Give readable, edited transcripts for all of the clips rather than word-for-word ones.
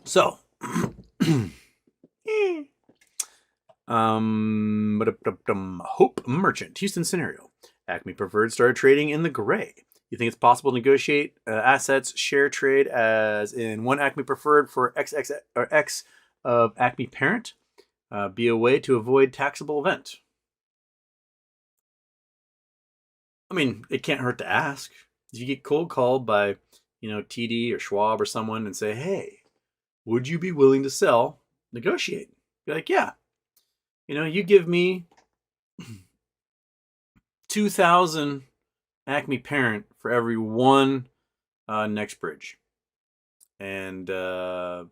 So, Hope Merchant, Houston scenario. Acme Preferred started trading in the gray. You think it's possible to negotiate assets share trade as in one Acme Preferred for XX or X of Acme Parent? Be a way to avoid taxable event. I mean, it can't hurt to ask. If you get cold called by, TD or Schwab or someone and say, hey, would you be willing to sell? Negotiate. Be like, yeah. You give me 2,000 Acme Parent for every one Next Bridge. And we'll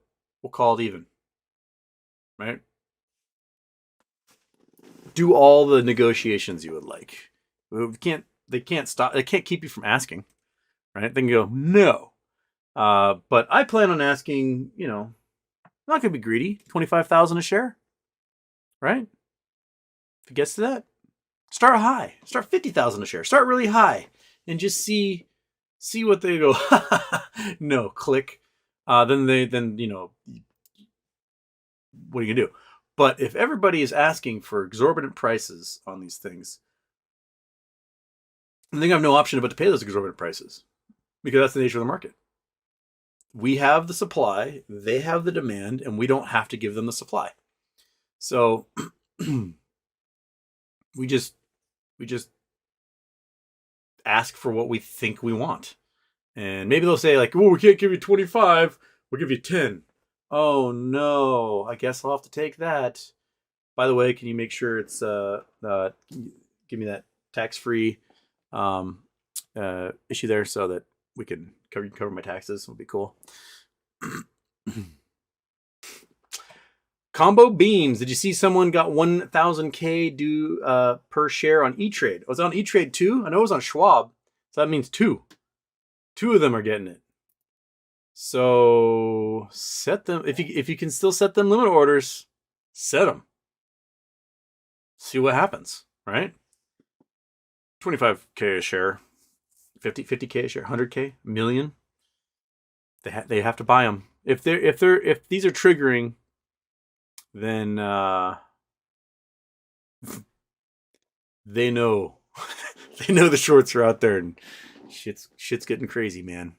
call it even. Right? Do all the negotiations you would like. They can't stop. They can't keep you from asking. Right? They can go, no. But I plan on asking, I'm not going to be greedy. 25,000 a share. Right? If it gets to that, start high. Start 50,000 a share. Start really high and just see what they go. No, click. Then what are you gonna do? But if everybody is asking for exorbitant prices on these things, I think I have no option but to pay those exorbitant prices because that's the nature of the market. We have the supply, they have the demand, and we don't have to give them the supply. So we just ask for what we think we want. And maybe they'll say like, oh, we can't give you 25, we'll give you 10. Oh no, I guess I'll have to take that. By the way, can you make sure it's give me that tax-free issue there so that we can cover my taxes? It'll be cool. Combo Beams. Did you see someone got 1,000K due per share on E-Trade? Was it on E-Trade too? I know it was on Schwab. So that means two. Two of them are getting it. So set them. If you can still set them limit orders, set them. See what happens, right? 25K a share. 50K a share. 100K? A million? They have to buy them. If these are triggering, then they know the shorts are out there and shit's getting crazy, man.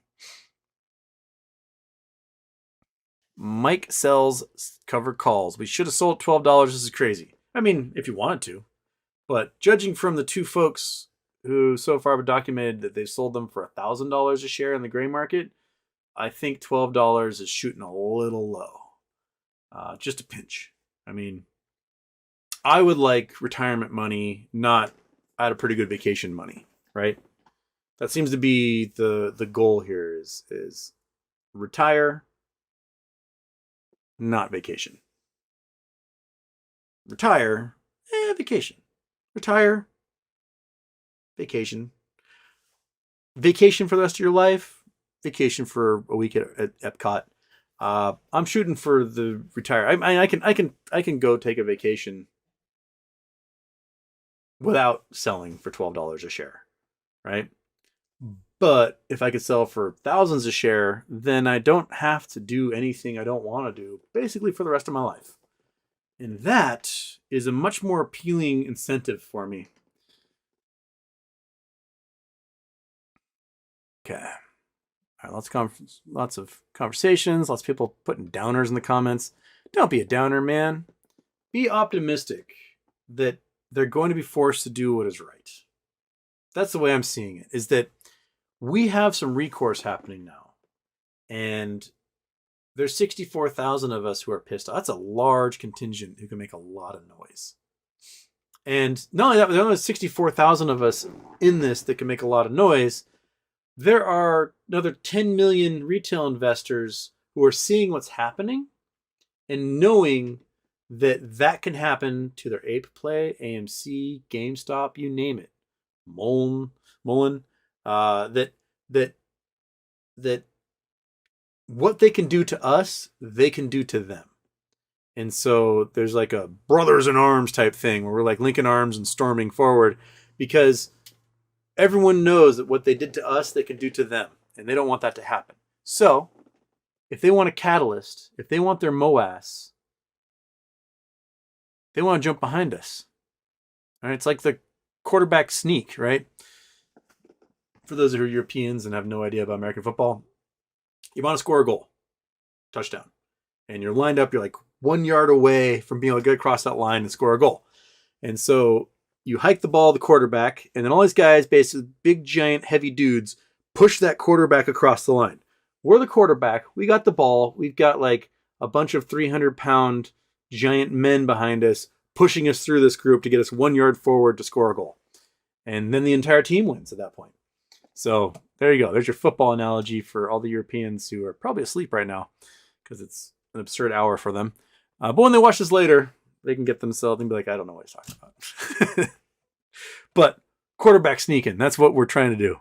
Mike sells cover calls. We should have sold $12. This is crazy. I mean, if you wanted to, but judging from the two folks who so far have documented that they've sold them for $1,000 a share in the gray market, I think $12 is shooting a little low. Just a pinch. I mean, I would like retirement money, not out of pretty good vacation money, right? That seems to be the goal here is retire, not vacation. Retire, vacation. Retire, vacation. Vacation for the rest of your life, vacation for a week at Epcot. I'm shooting for the retire. I can go take a vacation without selling for $12 a share, right? But if I could sell for thousands a share, then I don't have to do anything I don't want to do, basically for the rest of my life. And that is a much more appealing incentive for me. Okay. All right, lots of conversations, lots of people putting downers in the comments. Don't be a downer, man. Be optimistic that they're going to be forced to do what is right. That's the way I'm seeing it, is that we have some recourse happening now. And there's 64,000 of us who are pissed off. That's a large contingent who can make a lot of noise. And not only that, but there are only 64,000 of us in this that can make a lot of noise. There are another 10 million retail investors who are seeing what's happening and knowing that can happen to their Ape Play, AMC, GameStop, you name it. Mullen, that what they can do to us, they can do to them. And so there's like a brothers in arms type thing where we're like linking arms and storming forward because everyone knows that what they did to us, they can do to them. And they don't want that to happen. So if they want a catalyst, if they want their MOAS, they want to jump behind us. All right, it's like the quarterback sneak, right? For those who are Europeans and have no idea about American football, you want to score a goal, touchdown, and you're lined up. You're like 1 yard away from being able to get across that line and score a goal. And so you hike the ball to the quarterback, and then all these guys, basically big, giant, heavy dudes, push that quarterback across the line. We're the quarterback. We got the ball. We've got like a bunch of 300-pound giant men behind us pushing us through this group to get us 1 yard forward to score a goal. And then the entire team wins at that point. So there you go. There's your football analogy for all the Europeans who are probably asleep right now because it's an absurd hour for them. But when they watch this later, they can get themselves and be like, I don't know what he's talking about. But quarterback sneaking, that's what we're trying to do.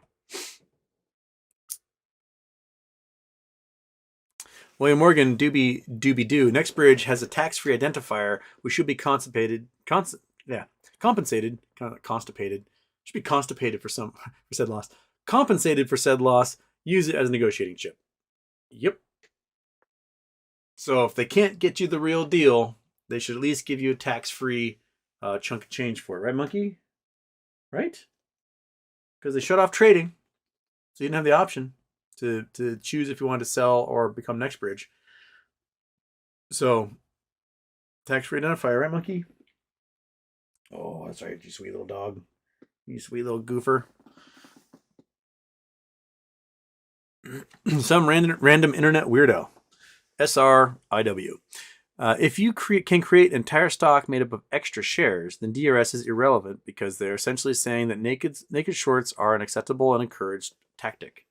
William Morgan, doobie doo. Next bridge has a tax-free identifier. We should be constipated. Constipated. Should be constipated for said loss. Compensated for said loss. Use it as a negotiating chip. Yep. So if they can't get you the real deal, they should at least give you a tax-free chunk of change for it, right, Monkey? Right? Because they shut off trading, so you didn't have the option to choose if you wanted to sell or become next bridge. So, tax-free identifier, right, Monkey? Oh, that's right, you sweet little dog. You sweet little goofer. Some random internet weirdo. SRIW. If you can create entire stock made up of extra shares, then DRS is irrelevant because they're essentially saying that naked shorts are an acceptable and encouraged tactic.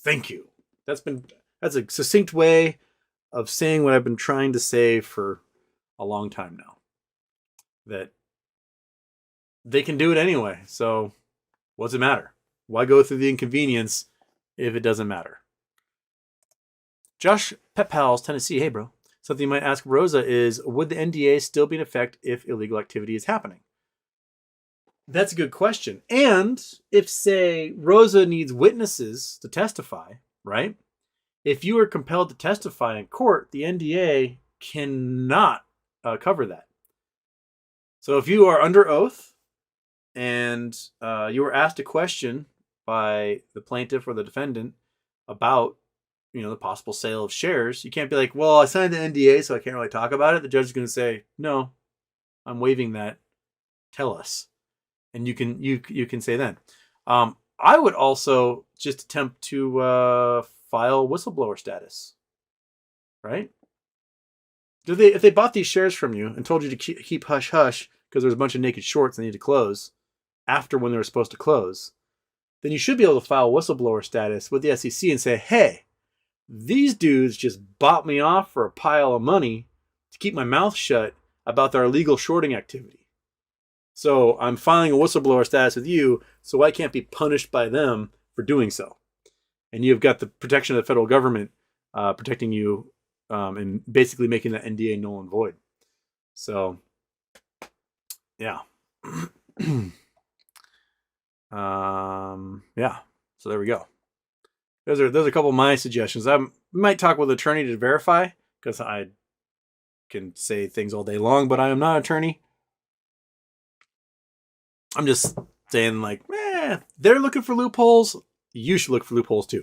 Thank you. That's a succinct way of saying what I've been trying to say for a long time now. That they can do it anyway. So what's it matter? Why go through the inconvenience if it doesn't matter? Josh Pepals, Tennessee. Hey, bro. Something you might ask Rosa is, would the NDA still be in effect if illegal activity is happening? That's a good question. And if, say, Rosa needs witnesses to testify, right? If you are compelled to testify in court, the NDA cannot cover that. So if you are under oath and you were asked a question by the plaintiff or the defendant about the possible sale of shares, you can't be like, well, I signed the NDA, so I can't really talk about it. The judge is going to say, no, I'm waiving that. Tell us. And you can say then. I would also just attempt to file whistleblower status, right? If they bought these shares from you and told you to keep hush hush because there's a bunch of naked shorts that need to close after when they were supposed to close, then you should be able to file whistleblower status with the SEC and say, hey, these dudes just bought me off for a pile of money to keep my mouth shut about their illegal shorting activity. So I'm filing a whistleblower status with you, so I can't be punished by them for doing so. And you've got the protection of the federal government protecting you and basically making that NDA null and void. So, yeah. Yeah. So there we go. Those are a couple of my suggestions. I might talk with an attorney to verify because I can say things all day long, but I am not an attorney. I'm just saying, like, they're looking for loopholes. You should look for loopholes too.